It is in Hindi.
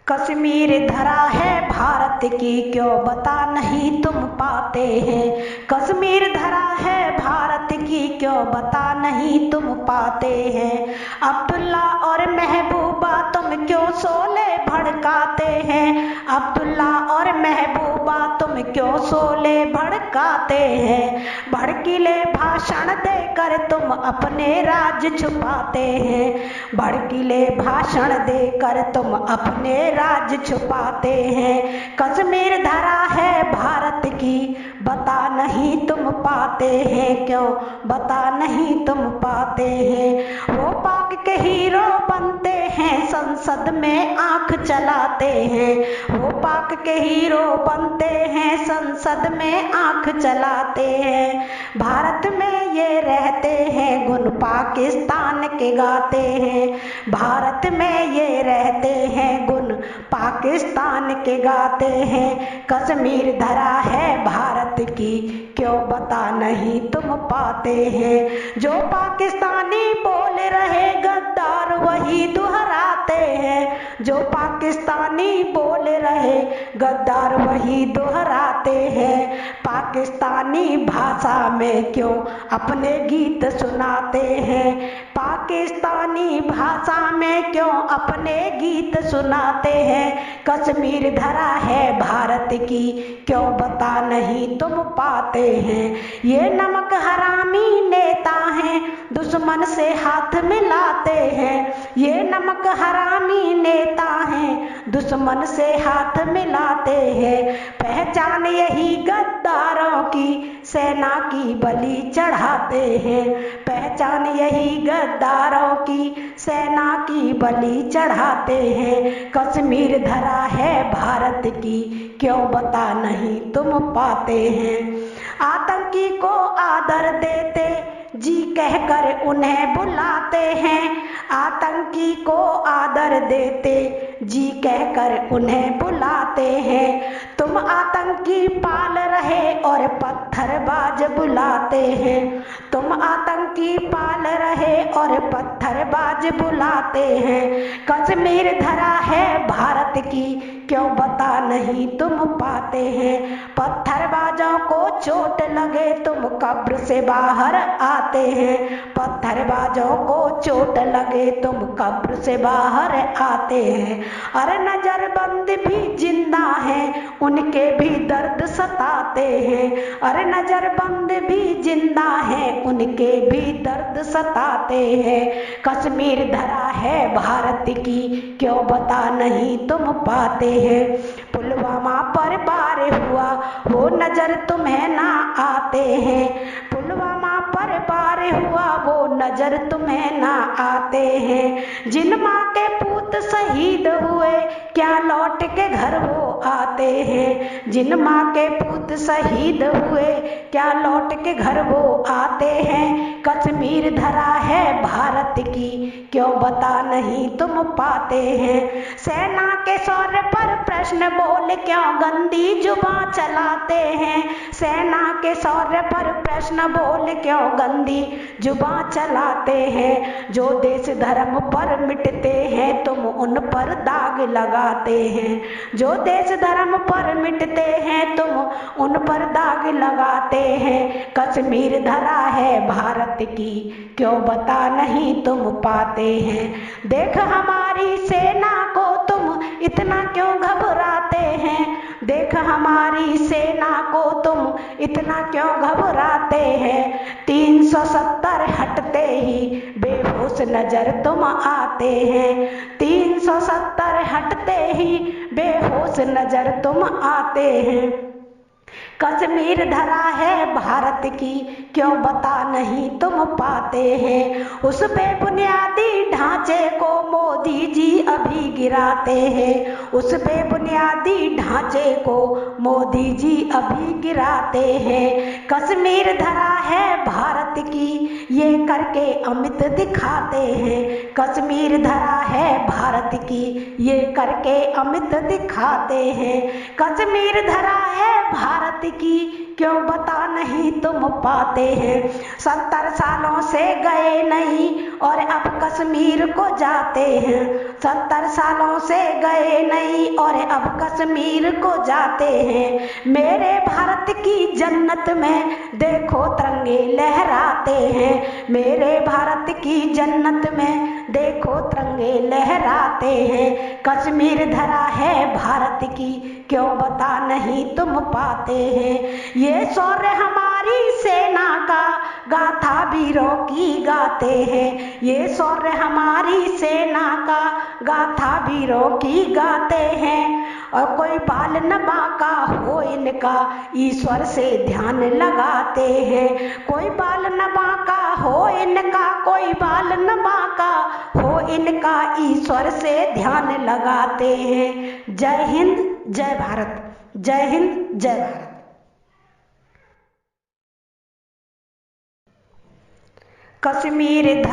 कश्मीर धरा है भारत की, क्यों बता नहीं तुम पाते हैं। कश्मीर धरा है भारत की, क्यों बता नहीं तुम पाते हैं। अब्दुल्ला और महबूबा तुम क्यों शोले भड़काते हैं। अब्दुल्ला और महबूबा तुम क्यों शोले भड़काते हैं। भड़कीले भाषण देकर तुम अपने राज छुपाते हैं। भड़कीले भाषण देकर तुम अपने राज छुपाते हैं। कश्मीर धरा है भारत की, बता नहीं तुम पाते हैं, क्यों बता नहीं तुम पाते हैं। वो पाक के हीरो बनते हैं, संसद में आंख चलाते हैं। वो पाक के हीरो बनते हैं, संसद में आंख चलाते हैं। भारत में ये रहते हैं, गुण पाकिस्तान के गाते हैं। भारत में ये रहते हैं, गुण पाकिस्तान के गाते हैं। कश्मीर धरा है भारत की, क्यों बता नहीं तुम पाते हैं। जो पाकिस्तानी बोल रहे गद्दार वही दोहराते हैं। जो पाकिस्तानी बोल रहे गद्दार वही दोहराते हैं। पाकिस्तानी भाषा में क्यों अपने गीत सुनाते हैं। पाकिस्तानी भाषा में क्यों अपने गीत सुनाते हैं। कश्मीर धरा है भारत की, क्यों बता नहीं तुम पाते हैं। ये नमक हरामी नेता हैं, दुश्मन से हाथ मिलाते हैं। ये नमक हरामी नेता हैं, दुश्मन से हाथ मिलाते हैं। पहचान यही गद्दारों की, सेना की बलि चढ़ाते हैं। पहचान यही गद्दारों की, सेना की बलि चढ़ाते हैं। कश्मीर धरा है भारत की, क्यों बता नहीं तुम पाते हैं। आतंकी को आदर देते जी कहकर उन्हें बुलाते हैं। आतंकी को आदर देते जी कहकर उन्हें बुलाते हैं। तुम आतंकी पाल रहे और पत्थरबाज बुलाते हैं। तुम आतंकी पाल रहे और पत्थरबाज बुलाते हैं। कश्मीर धरा है भारत की, क्यों बता नहीं तुम पाते हैं। पत्थरबाजों को चोट लगे तुम कब्र से बाहर आते हैं। पत्थरबाजों को चोट लगे तुम कब्र से बाहर आते हैं। अरे नजरबंद भी जिंदा हैं, उनके भी दर्द सताते हैं। अरे नजरबंद भी जिंदा हैं, उनके भी दर्द सताते हैं। कश्मीर धरा है भारत की, क्यों बता नहीं तुम पाते हैं। पुलवामा पर वार हुआ वो नजर तुम्हें ना आते हैं। पुलवामा पर वार हुआ वो नजर तुम्हें ना आते हैं। जिन माँ के पूत शहीद हुए क्या लौट के घर वो आते हैं। जिन माँ के पूत शहीद हुए क्या लौट के घर वो आते हैं। कश्मीर धरा है भारत की, क्यों बता नहीं तुम पाते हैं। सेना के शौर्य पर प्रश्न बोल क्यों गंदी जुबान चलाते हैं। सेना के शौर्य पर प्रश्न बोल क्यों गंदी जुबान चलाते हैं। जो देश धर्म पर मिटते हैं तुम उन पर दाग लगाते हैं। जो देश धर्म पर मिटते हैं तुम उन पर दाग लगाते हैं। कश्मीर धरा है भारत की, क्यों बता नहीं तुम पाते हैं। देख हमारी सेना को तुम इतना क्यों घबराते हैं। देख हमारी सेना को तुम इतना क्यों घबराते हैं। 370 हटते ही बेहोश नजर तुम आते हैं। 370 हटते ही बेहोश नजर तुम आते हैं। कश्मीर धरा है भारत की, क्यों बता नहीं तुम पाते हैं। उस बेबुनियादी ढांचे को मोदी जी अभी गिराते हैं। उस बेबुनियादी ढांचे को मोदी जी अभी गिराते हैं। कश्मीर धरा है भारत की, ये करके अमित दिखाते हैं। कश्मीर धरा है भारत की, ये करके अमित दिखाते हैं। कश्मीर धरा है भारत की, क्यों बता नहीं तुम पाते हैं। 70 सालों से गए नहीं और अब कश्मीर को जाते हैं। 70 सालों से गए नहीं और अब कश्मीर को जाते हैं। मेरे भारत की जन्नत में देखो तिरंगे लहराते हैं। मेरे भारत की जन्नत में देखो तिरंगे लहराते हैं। कश्मीर धरा है भारत की क्यों बता नहीं तुम पाते हैं। ये शौर्य हमारी सेना का गाथा वीरों की गाते हैं। ये शौर्य हमारी सेना का गाथा वीरों की गाते हैं। और कोई बाल न बांका हो इनका ईश्वर से ध्यान लगाते हैं। कोई बाल न बांका हो इनका, कोई बाल न बांका हो इनका, ईश्वर से ध्यान लगाते हैं। जय हिंद जय भारत। जय हिंद जय भारत। कश्मीर